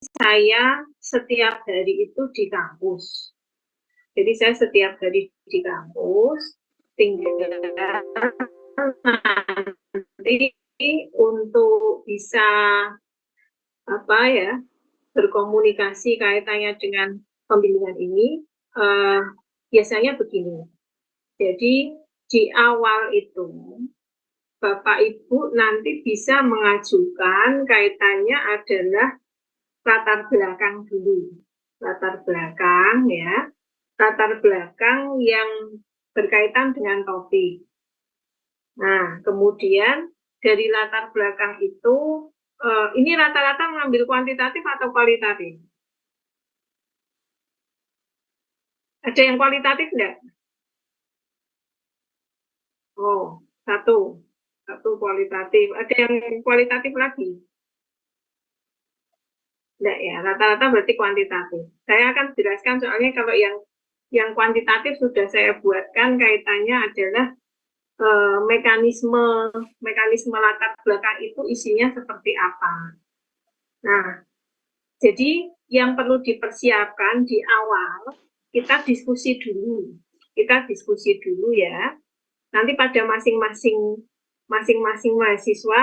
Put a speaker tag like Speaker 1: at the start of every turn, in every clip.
Speaker 1: saya setiap hari itu di kampus. Jadi saya setiap hari di kampus, tinggal nanti untuk bisa berkomunikasi kaitannya dengan pembimbingan ini, biasanya begini. Jadi di awal itu Bapak Ibu nanti bisa mengajukan kaitannya adalah latar belakang dulu. Latar belakang ya, latar belakang yang berkaitan dengan topik. Nah, kemudian dari latar belakang itu, ini rata-rata mengambil kuantitatif atau kualitatif? Ada yang kualitatif enggak? Oh, satu kualitatif. Ada yang kualitatif lagi? Enggak ya, rata-rata berarti kuantitatif. Saya akan jelaskan soalnya kalau yang kuantitatif sudah saya buatkan kaitannya adalah mekanisme latar belakang itu isinya seperti apa. Nah, jadi yang perlu dipersiapkan di awal, kita diskusi dulu ya. Nanti pada masing-masing mahasiswa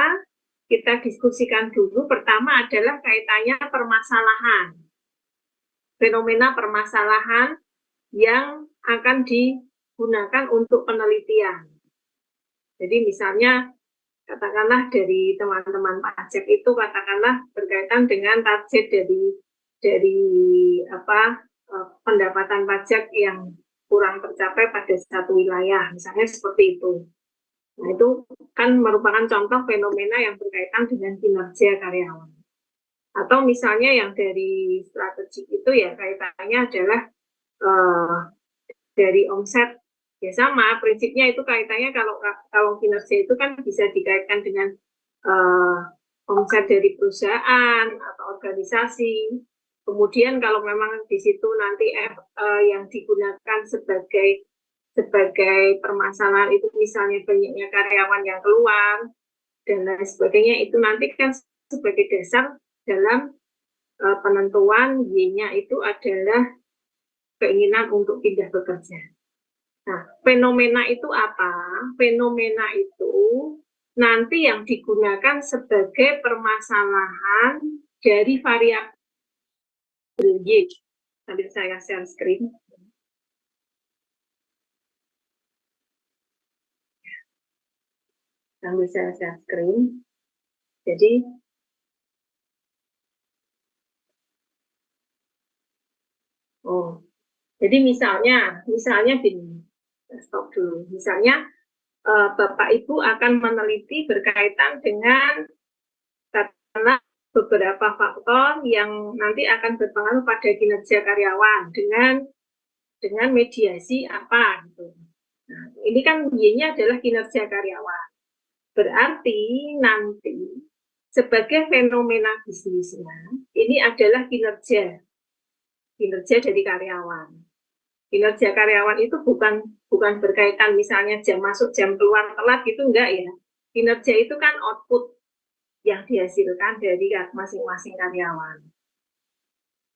Speaker 1: kita diskusikan dulu. Pertama adalah kaitannya permasalahan, fenomena permasalahan yang akan digunakan untuk penelitian. Jadi misalnya katakanlah dari teman-teman pajak itu katakanlah berkaitan dengan target dari pendapatan pajak yang kurang tercapai pada satu wilayah, misalnya seperti itu. Nah, itu kan merupakan contoh fenomena yang berkaitan dengan kinerja karyawan. Atau misalnya yang dari strategik itu ya kaitannya adalah dari omset. Ya sama, prinsipnya itu kaitannya kalau kinerja itu kan bisa dikaitkan dengan omset dari perusahaan atau organisasi. Kemudian kalau memang di situ nanti yang digunakan sebagai permasalahan itu misalnya banyaknya karyawan yang keluar dan lain sebagainya, itu nanti kan sebagai dasar dalam penentuan Y-nya itu adalah keinginan untuk pindah bekerja. Nah, fenomena itu apa? Fenomena itu nanti yang digunakan sebagai permasalahan dari variabel Y. Sambil saya share screen. Sambil saya share screen. Jadi misalnya gini, stop dulu. Misalnya Bapak Ibu akan meneliti berkaitan dengan beberapa faktor yang nanti akan berpengaruh pada kinerja karyawan dengan mediasi apa gitu. Nah, ini kan Y-nya adalah kinerja karyawan. Berarti nanti sebagai fenomena bisnisnya ini adalah kinerja dari karyawan. Kinerja karyawan itu bukan berkaitan misalnya jam masuk jam keluar telat gitu, enggak ya. Kinerja itu kan output yang dihasilkan dari masing-masing karyawan.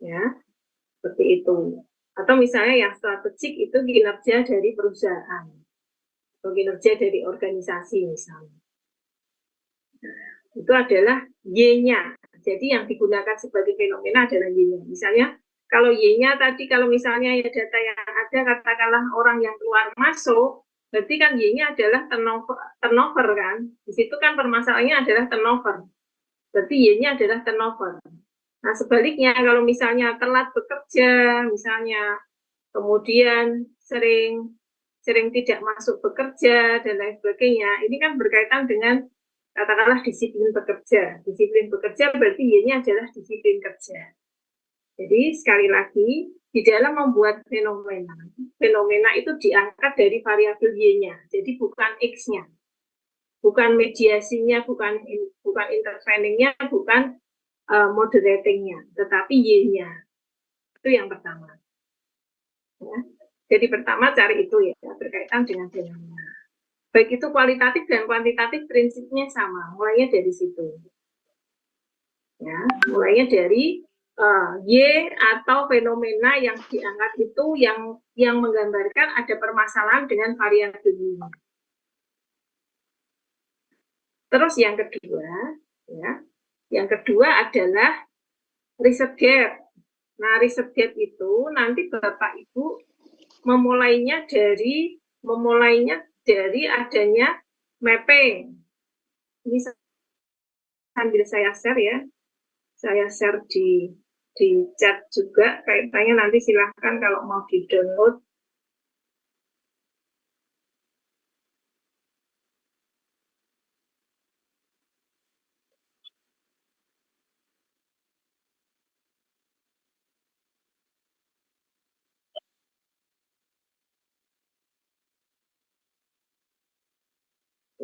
Speaker 1: Ya, seperti itu. Atau misalnya yang strategik itu kinerja dari perusahaan atau kinerja dari organisasi misalnya. Itu adalah Y-nya. Jadi yang digunakan sebagai fenomena adalah Y-nya. Misalnya kalau Y-nya tadi, kalau misalnya ya data yang ada katakanlah orang yang keluar masuk, berarti kan Y-nya adalah turnover kan. Di situ kan permasalahannya adalah turnover. Berarti Y-nya adalah turnover. Nah, sebaliknya kalau misalnya telat bekerja, misalnya kemudian sering tidak masuk bekerja dan lain sebagainya, ini kan berkaitan dengan katakanlah disiplin bekerja. Disiplin bekerja berarti Y-nya adalah disiplin kerja. Jadi sekali lagi di dalam membuat fenomena itu diangkat dari variabel Y-nya. Jadi bukan X-nya. Bukan mediasinya, bukan interveningnya, bukan moderatingnya, tetapi Y-nya. Itu yang pertama. Ya. Jadi pertama cari itu ya, berkaitan dengan fenomena. Baik itu kualitatif dan kuantitatif prinsipnya sama, mulainya dari situ. Ya, mulainya dari Y atau fenomena yang diangkat itu yang menggambarkan ada permasalahan dengan variabel Y. Terus yang kedua adalah riset gap. Nah, riset gap itu nanti Bapak Ibu memulainya dari adanya mapping. Ini sambil saya share ya. Saya share di chat juga, kaitannya nanti silahkan kalau mau di-download.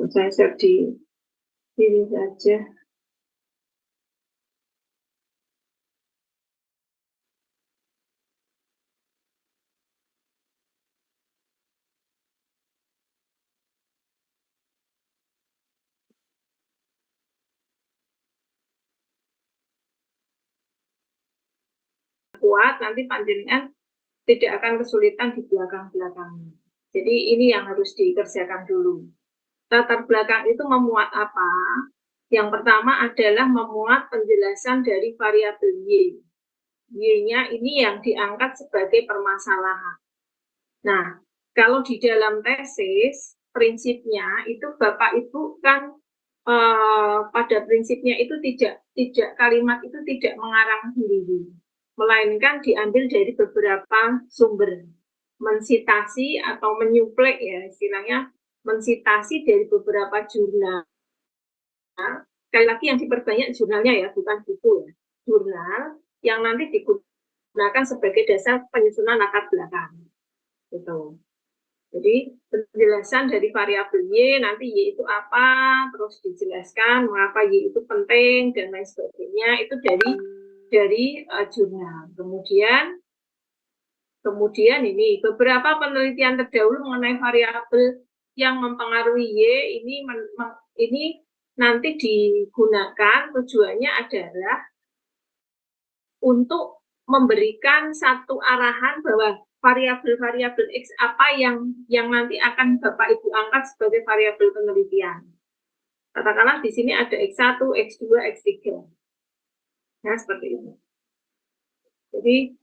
Speaker 1: Saya share di sini saja. Kuat, nanti panjenengan tidak akan kesulitan di belakang-belakangnya. Jadi ini yang harus dikerjakan dulu. Latar belakang itu memuat apa? Yang pertama adalah memuat penjelasan dari variabel Y. Y-nya ini yang diangkat sebagai permasalahan. Nah, kalau di dalam tesis, prinsipnya itu Bapak Ibu kan pada prinsipnya itu tidak kalimat itu tidak mengarang sendiri, melainkan diambil dari beberapa sumber, mensitasi atau menyuplai ya istilahnya, mensitasi dari beberapa jurnal. Sekali lagi yang diperbanyak jurnalnya ya, bukan buku ya, jurnal yang nanti digunakan sebagai dasar penyusunan latar belakang. Gitu. Jadi penjelasan dari variabel Y, nanti Y itu apa, terus dijelaskan mengapa Y itu penting dan lain sebagainya, itu dari jurnal. Kemudian ini beberapa penelitian terdahulu mengenai variabel yang mempengaruhi Y ini nanti digunakan, tujuannya adalah untuk memberikan satu arahan bahwa variabel-variabel X apa yang nanti akan Bapak Ibu angkat sebagai variabel penelitian. Katakanlah di sini ada X1, X2, X3. Nah, seperti itu. Jadi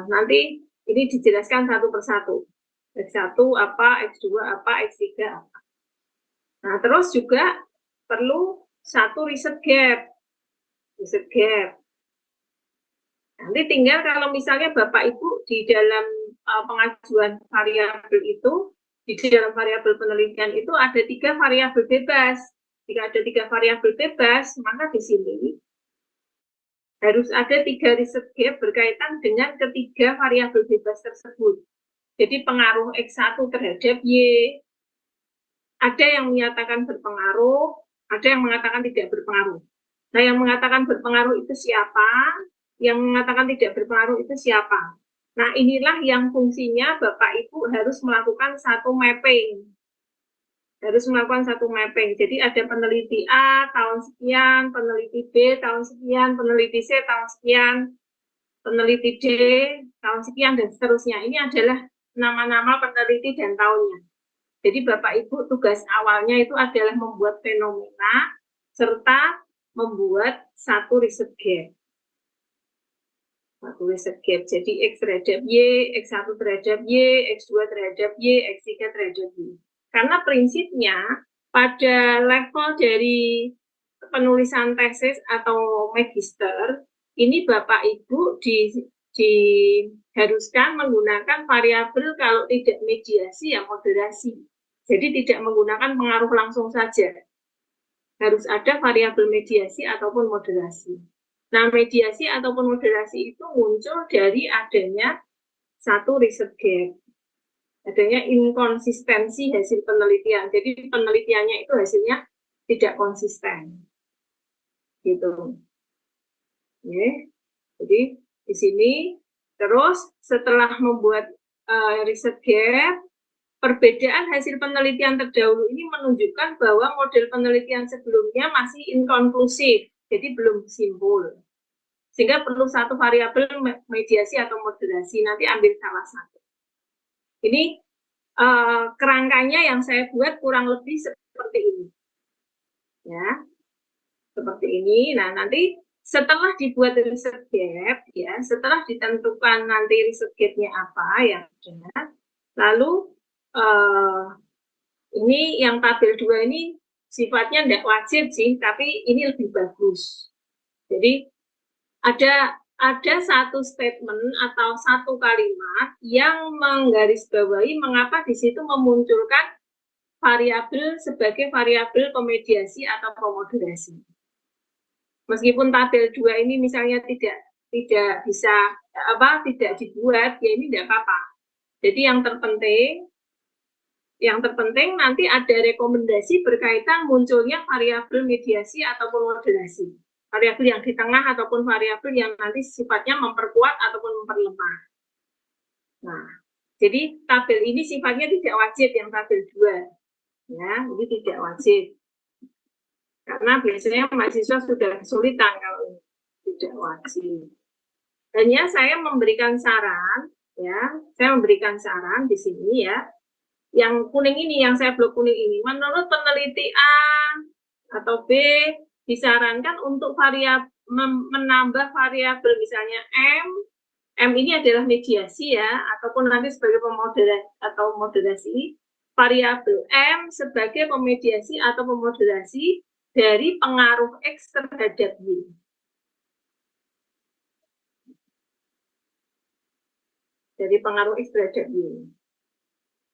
Speaker 1: nanti ini dijelaskan satu persatu. X1 apa, X2 apa, X3 apa. Nah, terus juga perlu satu riset gap. Riset gap. Nanti tinggal kalau misalnya Bapak Ibu di dalam pengajuan variabel itu, di dalam variabel penelitian itu ada 3 variabel bebas. Jika ada 3 variabel bebas, maka di sini harus ada 3 riset gap berkaitan dengan ketiga variabel bebas tersebut. Jadi pengaruh X1 terhadap Y, ada yang menyatakan berpengaruh, ada yang mengatakan tidak berpengaruh. Nah, yang mengatakan berpengaruh itu siapa? Yang mengatakan tidak berpengaruh itu siapa? Nah, inilah yang fungsinya Bapak Ibu harus melakukan satu mapping. Harus melakukan satu mapping. Jadi ada peneliti A tahun sekian, peneliti B tahun sekian, peneliti C tahun sekian, peneliti D tahun sekian, dan seterusnya. Ini adalah nama-nama peneliti dan tahunnya. Jadi Bapak Ibu tugas awalnya itu adalah membuat fenomena serta membuat satu riset gap. Satu riset gap. Jadi X terhadap Y, X1 terhadap Y, X2 terhadap Y, X3 terhadap Y. Karena prinsipnya pada level dari penulisan tesis atau magister, ini Bapak Ibu diharuskan menggunakan variabel kalau tidak mediasi ya moderasi. Jadi tidak menggunakan pengaruh langsung saja. Harus ada variabel mediasi ataupun moderasi. Nah, mediasi ataupun moderasi itu muncul dari adanya satu riset gap. Adanya inkonsistensi hasil penelitian. Jadi penelitiannya itu hasilnya tidak konsisten. Gitu. Oke. Jadi di sini terus setelah membuat riset gap, perbedaan hasil penelitian terdahulu ini menunjukkan bahwa model penelitian sebelumnya masih inkonklusif, jadi belum simpul. Sehingga perlu satu variabel mediasi atau moderasi, nanti ambil salah satu. Ini kerangkanya yang saya buat kurang lebih seperti ini. Ya, seperti ini. Nah, nanti setelah dibuat research gap, ya, setelah ditentukan nanti research gap-nya apa yang ada, lalu ini yang tabel 2 ini sifatnya tidak wajib sih, tapi ini lebih bagus. Jadi ada satu statement atau satu kalimat yang menggarisbawahi mengapa di situ memunculkan variabel sebagai variabel pemediasi atau pemoderasi. Meskipun tabel 2 ini misalnya tidak bisa tidak dibuat, ya ini tidak apa-apa. Jadi yang terpenting nanti ada rekomendasi berkaitan munculnya variabel mediasi ataupun moderasi. Variabel yang di tengah ataupun variabel yang nanti sifatnya memperkuat ataupun memperlemah. Nah, jadi tabel ini sifatnya tidak wajib yang tabel 2. Ya, ini tidak wajib. Karena biasanya mahasiswa sudah kesulitan kalau tidak wajib. Hanya saya memberikan saran, ya, saya memberikan saran di sini ya. Yang kuning ini, yang saya blok kuning ini, menurut peneliti A atau B disarankan untuk menambah variabel misalnya M ini adalah mediasi ya, ataupun nanti sebagai pemoderasi atau moderasi, variabel M sebagai pemediasi atau pemoderasi dari pengaruh X terhadap Y. Dari pengaruh X terhadap Y.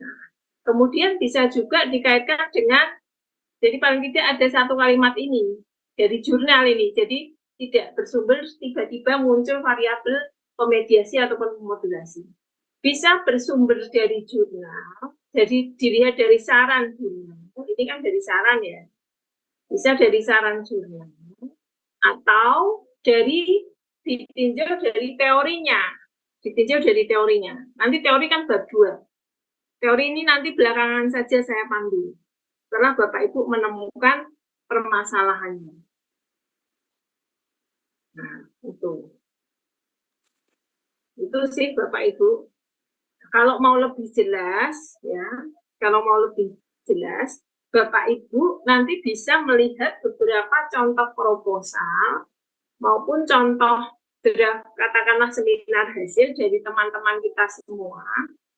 Speaker 1: Nah, kemudian bisa juga dikaitkan dengan, jadi paling tidak ada satu kalimat ini, dari jurnal ini, jadi tidak bersumber tiba-tiba muncul variabel pemediasi ataupun pemoderasi. Bisa bersumber dari jurnal, jadi dilihat dari saran jurnal, ini kan dari saran ya, bisa dari saran jurnal, atau ditinjau dari teorinya, nanti teori kan bab 2, teori ini nanti belakangan saja saya panggil, setelah Bapak Ibu menemukan permasalahannya. Nah, itu sih Bapak Ibu. Kalau mau lebih jelas, ya, Bapak Ibu nanti bisa melihat beberapa contoh proposal maupun contoh draft, katakanlah seminar hasil dari teman-teman kita semua,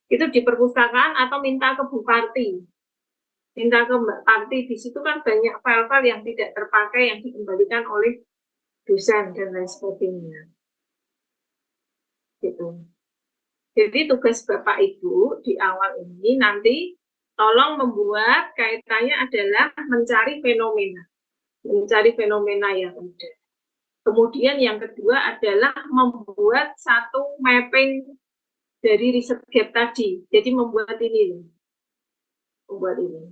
Speaker 1: itu di perpustakaan atau minta ke Bu Parti. Minta ke Mbak Parti, di situ kan banyak file-file yang tidak terpakai yang dikembalikan oleh dosen dan lain sebagainya. Gitu. Jadi tugas Bapak Ibu di awal ini nanti tolong membuat kaitannya adalah mencari fenomena yang ada. Kemudian yang kedua adalah membuat satu mapping dari riset gap tadi. Jadi membuat ini.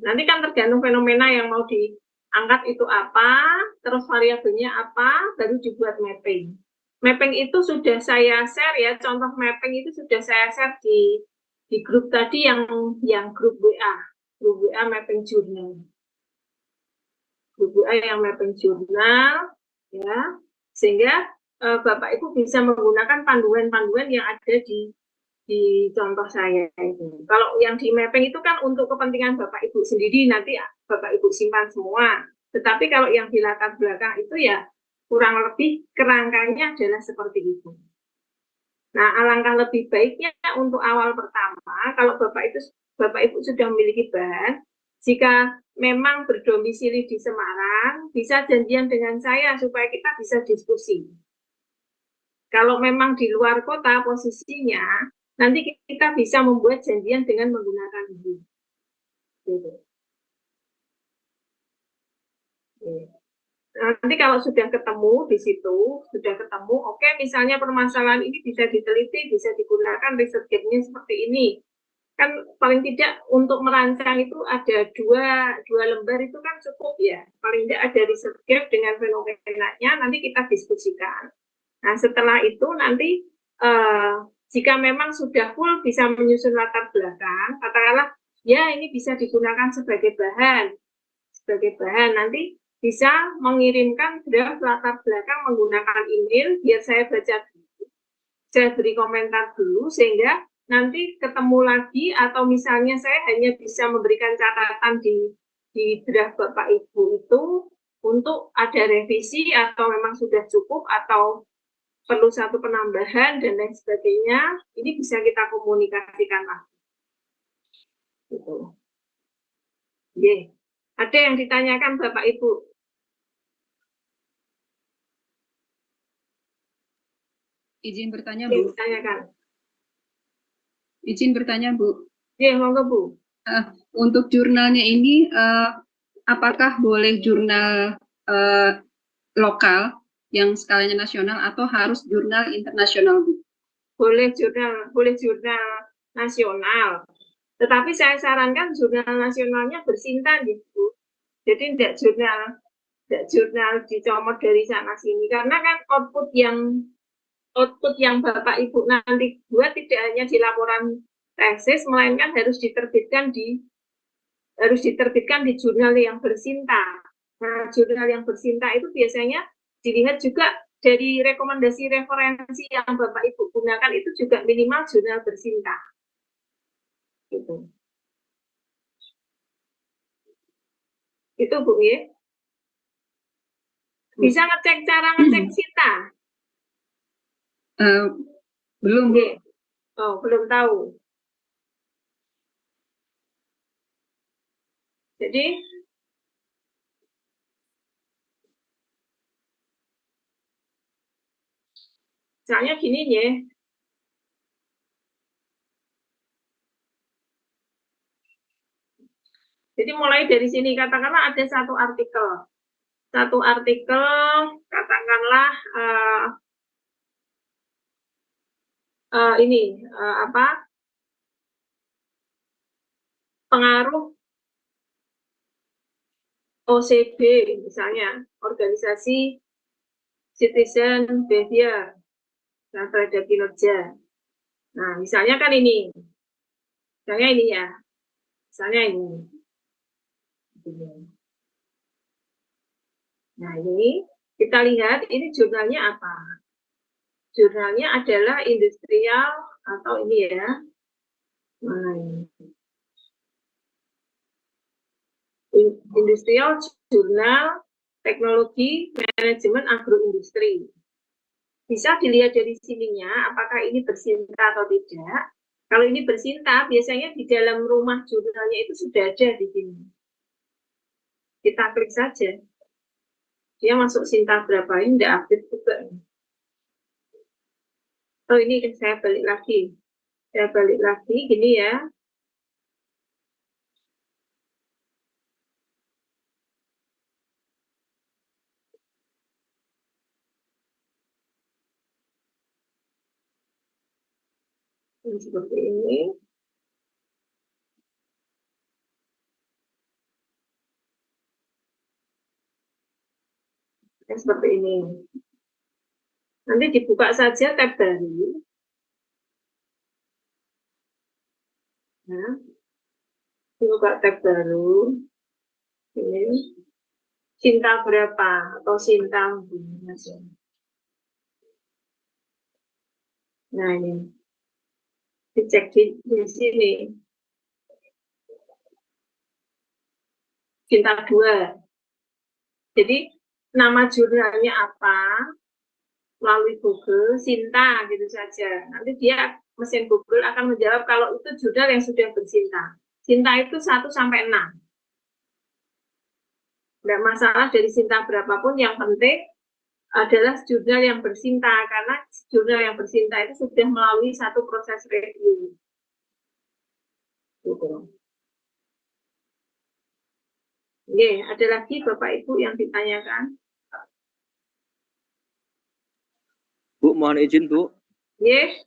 Speaker 1: Nanti kan tergantung fenomena yang mau diangkat itu apa, terus variabelnya apa, baru dibuat mapping. Mapping itu sudah saya share ya, contoh mapping itu sudah saya share di grup tadi yang grup WA mapping jurnal. Grup WA yang mapping jurnal, ya, sehingga Bapak Ibu bisa menggunakan panduan-panduan yang ada di contoh saya itu. Kalau yang di mapping itu kan untuk kepentingan Bapak Ibu sendiri, nanti Bapak Ibu simpan semua. Tetapi kalau yang di latar belakang itu ya kurang lebih kerangkanya adalah seperti itu. Nah, alangkah lebih baiknya untuk awal pertama, kalau Bapak Ibu sudah memiliki bahan, jika memang berdomisili di Semarang, bisa janjian dengan saya supaya kita bisa diskusi. Kalau memang di luar kota posisinya, nanti kita bisa membuat janjian dengan menggunakan Zoom. Gitu. Nanti kalau sudah ketemu di situ, oke, misalnya permasalahan ini bisa diteliti, bisa digunakan riset gap-nya seperti ini. Kan paling tidak untuk merancang itu ada dua lembar itu kan cukup ya. Paling tidak ada riset gap dengan fenomenanya, nanti kita diskusikan. Nah, setelah itu nanti jika memang sudah full bisa menyusun latar belakang, katakanlah ya ini bisa digunakan sebagai bahan. Nanti bisa mengirimkan draft latar belakang menggunakan email, biar saya baca dulu, saya beri komentar dulu, sehingga nanti ketemu lagi, atau misalnya saya hanya bisa memberikan catatan di draft Bapak Ibu itu untuk ada revisi, atau memang sudah cukup, atau perlu satu penambahan, dan lain sebagainya. Ini bisa kita komunikasikan lagi. Gitu. Yeah. Ada yang ditanyakan Bapak Ibu?
Speaker 2: Izin bertanya, Bu.
Speaker 1: Ditanyakan.
Speaker 2: Izin bertanya, Bu.
Speaker 1: Ya, monggo, Bu.
Speaker 2: Untuk jurnalnya ini, apakah boleh jurnal lokal yang skalanya nasional atau harus jurnal internasional, Bu?
Speaker 1: Boleh jurnal nasional. Tetapi saya sarankan jurnal nasionalnya bersintan, gitu. Jadi tidak jurnal dicomot dari sana sini, karena kan output yang Bapak Ibu nanti buat tidak hanya di laporan tesis, melainkan harus diterbitkan di jurnal yang bersinta. Nah, jurnal yang bersinta itu biasanya dilihat juga dari rekomendasi referensi yang Bapak Ibu gunakan, itu juga minimal jurnal bersinta. Gitu. Itu, Bu, ya. Bisa ngecek cara ngecek Sinta?
Speaker 2: Belum.
Speaker 1: Yeah. Oh, belum tahu. Jadi misalnya gini ya. Jadi mulai dari sini, katakanlah ada satu artikel katakanlah pengaruh OCB, misalnya organisasi citizen behavior terhadap kinerja. Nah, misalnya kan ini, misalnya ini. Nah, ini kita lihat, ini jurnalnya apa? Jurnalnya adalah industrial, atau ini ya. Industrial Jurnal Teknologi Manajemen Agroindustri. Bisa dilihat dari sininya, apakah ini bersinta atau tidak. Kalau ini bersinta, biasanya di dalam rumah jurnalnya itu sudah ada di sini. Kita klik saja. Dia masuk sinta berapa, ini tidak update juga. Oh, ini saya balik lagi. Gini ya. Ini seperti ini. Seperti ini. Nanti dibuka saja tab baru. Nah, dibuka tab baru. Ini Sinta berapa atau Sinta. Nah, ini dicek di sini. Sinta 2. Jadi nama jurnalnya apa, melalui Google, Sinta gitu saja. Nanti dia, mesin Google akan menjawab kalau itu jurnal yang sudah bersinta. Sinta itu 1 sampai 6. Tidak masalah dari Sinta berapapun, yang penting adalah jurnal yang bersinta, karena jurnal yang bersinta itu sudah melalui satu proses review. Gitu. Oke, ada lagi Bapak Ibu yang ditanyakan?
Speaker 3: Bu, mohon izin, Bu.
Speaker 1: Yes.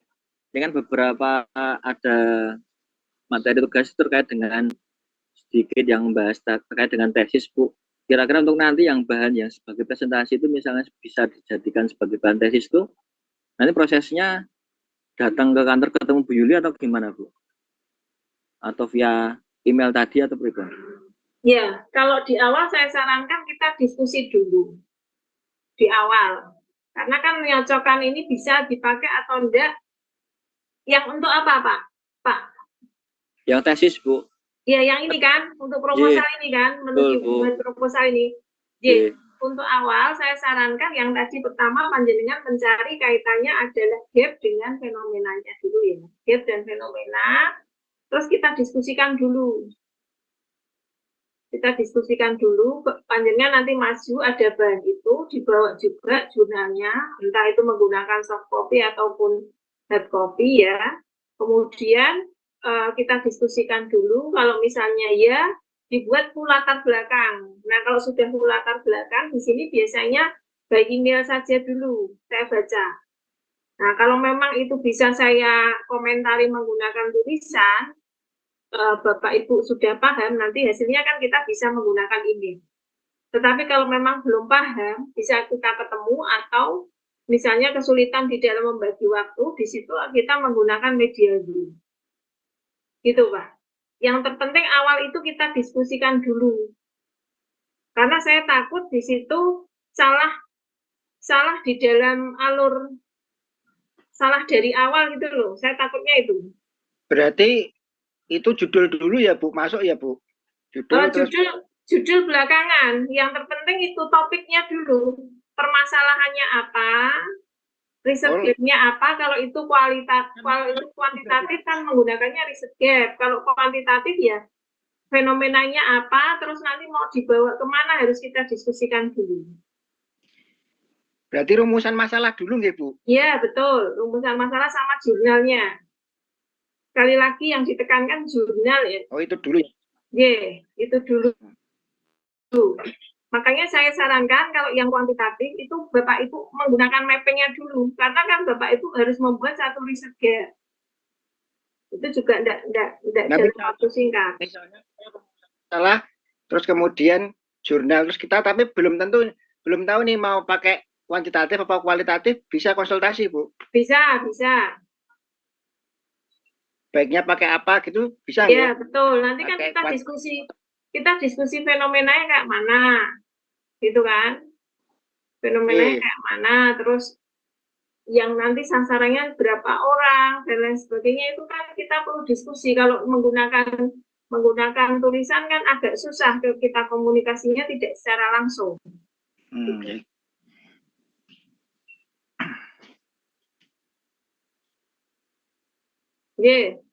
Speaker 3: Dengan beberapa ada materi tugas terkait dengan sedikit yang membahas terkait dengan tesis, Bu. Kira-kira untuk nanti yang bahan yang sebagai presentasi itu misalnya bisa dijadikan sebagai bahan tesis itu, nanti prosesnya datang ke kantor ketemu Bu Yuli atau gimana, Bu? Atau via email tadi atau pribadi?
Speaker 1: Ya, kalau di awal saya sarankan kita diskusi dulu di awal. Karena kan menyocokan ini bisa dipakai atau enggak. Yang untuk apa, Pak? Pak?
Speaker 3: Yang tesis, Bu.
Speaker 1: Ya, yang ini kan, untuk proposal ini kan, menuju buat proposal ini. Jadi, untuk awal saya sarankan yang tadi pertama panjenengan mencari kaitannya adalah gap dengan fenomenanya dulu ya. Gap dan fenomena, terus kita diskusikan dulu. Kita diskusikan dulu, panjenengan nanti maju ada bahan itu, dibawa juga jurnalnya, entah itu menggunakan soft copy ataupun hard copy ya. Kemudian kita diskusikan dulu, kalau misalnya ya dibuat full latar belakang. Nah, kalau sudah full latar belakang, di sini biasanya by email saja dulu saya baca. Nah, kalau memang itu bisa saya komentari menggunakan tulisan, Bapak Ibu sudah paham, nanti hasilnya kan kita bisa menggunakan email. Tetapi kalau memang belum paham, bisa kita ketemu atau misalnya kesulitan di dalam membagi waktu, di situ kita menggunakan media Zoom. Gitu, Pak. Yang terpenting awal itu kita diskusikan dulu. Karena saya takut di situ salah di dalam alur, salah dari awal gitu loh. Saya takutnya itu.
Speaker 4: Berarti itu judul dulu ya, Bu? Masuk ya, Bu?
Speaker 1: Judul belakangan. Yang terpenting itu topiknya dulu. Permasalahannya apa? Riset gap-nya apa? Kalau itu kuantitatif kan menggunakannya riset gap. Kalau kuantitatif ya fenomenanya apa, terus nanti mau dibawa kemana harus kita diskusikan dulu.
Speaker 4: Berarti rumusan masalah dulu nggih, Bu?
Speaker 1: Iya, betul. Rumusan masalah sama jurnalnya. Sekali lagi yang ditekankan jurnal ya.
Speaker 4: Oh, itu dulu ya?
Speaker 1: Iya, itu dulu. Makanya saya sarankan kalau yang kuantitatif itu Bapak Ibu menggunakan mappingnya dulu. Karena kan Bapak Ibu harus membuat satu riset gap. Itu juga enggak dalam waktu singkat.
Speaker 4: Misalnya salah, terus kemudian jurnal, terus kita tapi belum tahu nih mau pakai kuantitatif atau kualitatif, bisa konsultasi, Bu?
Speaker 1: Bisa.
Speaker 4: Baiknya pakai apa gitu, bisa
Speaker 1: nggak? Iya, betul. Nanti kan kita diskusi fenomenanya kayak mana. Gitu kan? Fenomenanya kayak mana, terus yang nanti sasarannya berapa orang, dan lain sebagainya, itu kan kita perlu diskusi. Kalau menggunakan tulisan kan agak susah, kita komunikasinya tidak secara langsung. Yeah.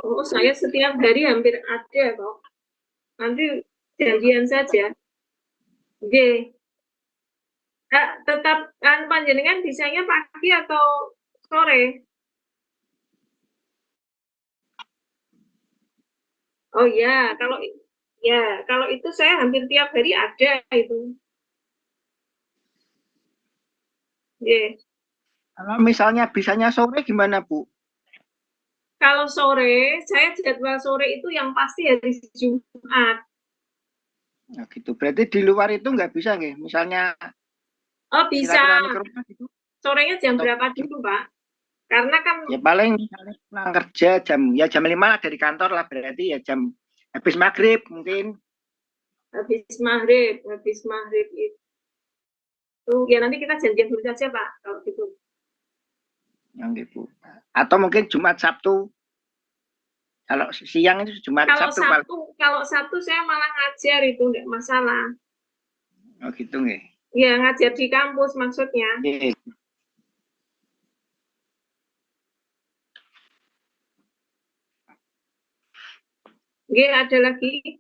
Speaker 1: Oh, saya setiap hari hampir ada kok. Nanti janjian saja. Oke. Tetap panjenengan bisanya pagi atau sore? Oh ya, kalau itu saya hampir tiap hari ada itu. Yeah.
Speaker 4: Kalau misalnya bisanya sore gimana, Bu?
Speaker 1: Kalau sore, saya jadwal sore itu yang pasti hari Jumat.
Speaker 4: Nah, gitu. Berarti di luar itu nggak bisa nggih? Misalnya
Speaker 1: bisa.
Speaker 4: Gitu.
Speaker 1: Sorenya jam berapa dulu, Pak? Karena kan
Speaker 4: ya paling misalnya pulang kerja jam 5 lah dari kantor lah, berarti ya jam habis maghrib mungkin.
Speaker 1: Habis maghrib itu. Ya nanti kita janjian dulu saja, Pak, kalau gitu.
Speaker 4: Yang gitu. Atau mungkin Jumat Sabtu. Kalau siang itu Jumat Sabtu.
Speaker 1: Kalau Sabtu saya malah ngajar itu enggak masalah.
Speaker 4: Oh gitu nggih.
Speaker 1: Iya, ngajar di kampus maksudnya. Nggih, ada lagi.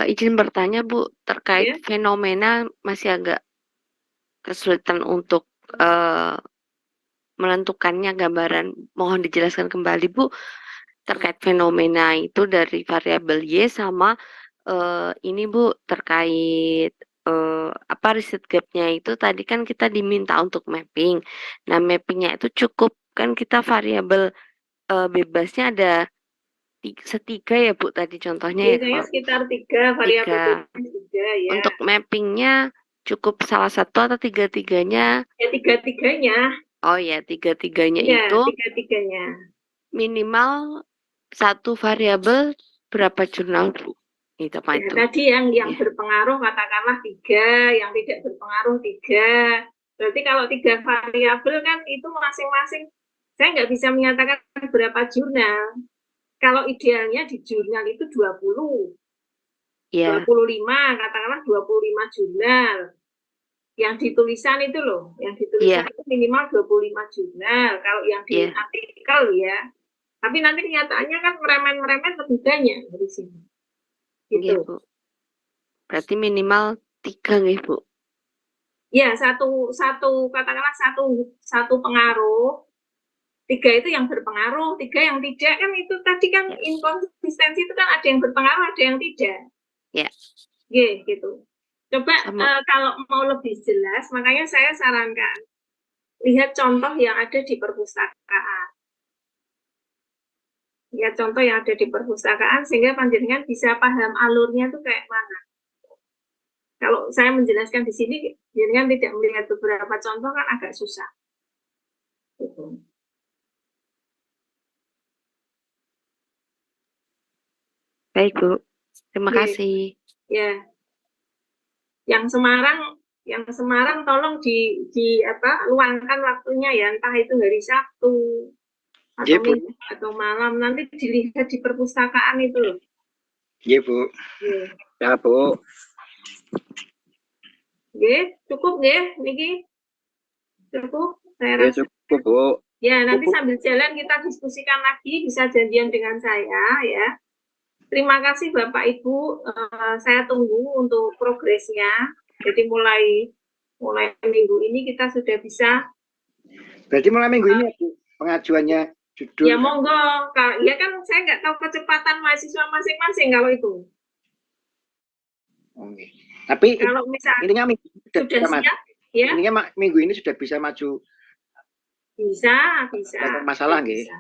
Speaker 5: Izin bertanya, Bu, terkait fenomena masih agak kesulitan untuk menentukannya gambaran. Mohon dijelaskan kembali, Bu, terkait fenomena itu dari variabel Y sama ini, Bu, terkait apa riset gap-nya itu tadi kan kita diminta untuk mapping. Nah, mappingnya itu cukup kan kita variabel bebasnya ada setiga ya, Bu, tadi contohnya.
Speaker 1: Biasanya sekitar 3 variabel 3 ya.
Speaker 5: Untuk mappingnya cukup salah satu atau tiga-tiganya?
Speaker 1: Ya tiga-tiganya.
Speaker 5: Oh ya, tiga-tiganya
Speaker 1: Iya,
Speaker 5: itu
Speaker 1: tiga-tiganya.
Speaker 5: minimal satu variabel berapa jurnal, Bu? Itu apa
Speaker 1: Ya,
Speaker 5: itu?
Speaker 1: tadi yang
Speaker 5: Ya.
Speaker 1: berpengaruh katakanlah 3, yang tidak berpengaruh 3. Berarti kalau 3 variabel kan itu masing-masing, saya nggak bisa menyatakan berapa jurnal. Kalau idealnya di jurnal itu 20,
Speaker 5: Ya,
Speaker 1: 25, katakanlah 25 jurnal. Yang ditulisan itu loh, yang ditulisan
Speaker 5: Iya.
Speaker 1: itu minimal 25 jurnal. Kalau yang di
Speaker 5: Iya.
Speaker 1: artikel ya. Tapi nanti kenyataannya kan meremen-meremen lebih banyak dari sini.
Speaker 5: Iya,
Speaker 1: Gitu.
Speaker 5: Bu. Berarti minimal 3 nih, Bu.
Speaker 1: Ya, satu katakanlah satu pengaruh, 3 itu yang berpengaruh, 3 yang tidak, kan itu tadi kan
Speaker 5: Ya.
Speaker 1: inkonsistensi itu kan ada yang berpengaruh, ada yang tidak.
Speaker 5: Ya.
Speaker 1: Gitu. Coba kalau mau lebih jelas, makanya saya sarankan lihat contoh yang ada di perpustakaan. Lihat contoh yang ada di perpustakaan sehingga panjenengan bisa paham alurnya itu kayak mana. Kalau saya menjelaskan di sini, panjenengan tidak melihat beberapa contoh kan agak susah. Gitu.
Speaker 5: Baik, Bu. Terima kasih.
Speaker 1: Ya. Yang Semarang tolong luangkan waktunya ya, entah itu hari Sabtu atau Minggu atau malam, nanti dilihat di perpustakaan itu loh.
Speaker 4: Iya, Bu. Ya, Bu.
Speaker 1: Cukup niki. Cukup, saya rasa.
Speaker 4: Cukup, Bu.
Speaker 1: Ya, nanti sambil jalan kita diskusikan lagi, bisa janjian dengan saya ya. Terima kasih Bapak Ibu, saya tunggu untuk progresnya. Jadi mulai minggu ini kita sudah bisa.
Speaker 4: Berarti mulai minggu ini Bu, pengajuannya judul.
Speaker 1: Ya monggo, ya kan saya nggak tahu kecepatan mahasiswa masing-masing kalau itu.
Speaker 4: Oke. Tapi
Speaker 1: kalau misalnya
Speaker 4: intinya minggu sudah
Speaker 1: siap, ya.
Speaker 4: Intinya minggu ini sudah bisa maju.
Speaker 1: Bisa.
Speaker 4: Tidak masalah nggih.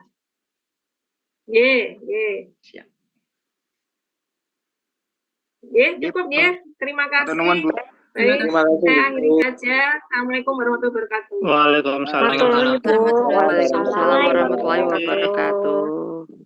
Speaker 1: Siap. Cukup ya. Terima kasih. Baik, saya akhiri saja. Assalamualaikum warahmatullahi wabarakatuh.
Speaker 6: Waalaikumsalam
Speaker 5: Waalaikumsalam warahmatullahi wabarakatuh.